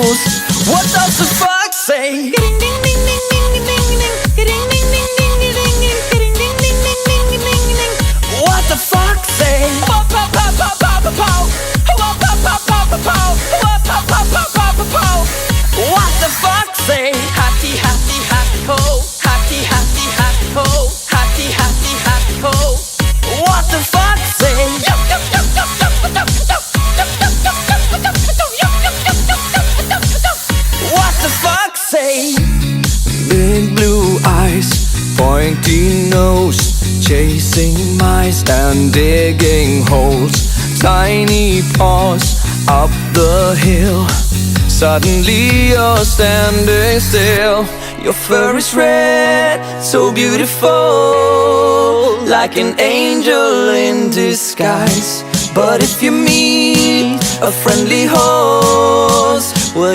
toes. What does the fox say? What the fox say? What the fox say? Hatty, hatty, hatty ho, hatty, hatty, hatty ho, hatty, hatty, hatty ho. What the fox say? What the fox say? Big blue eyes, pointy nose, chasing mice and digging holes. Tiny paws up the hill. Suddenly you're standing still. Your fur is red, so beautiful, like an angel in disguise. But if you meet a friendly horse, well,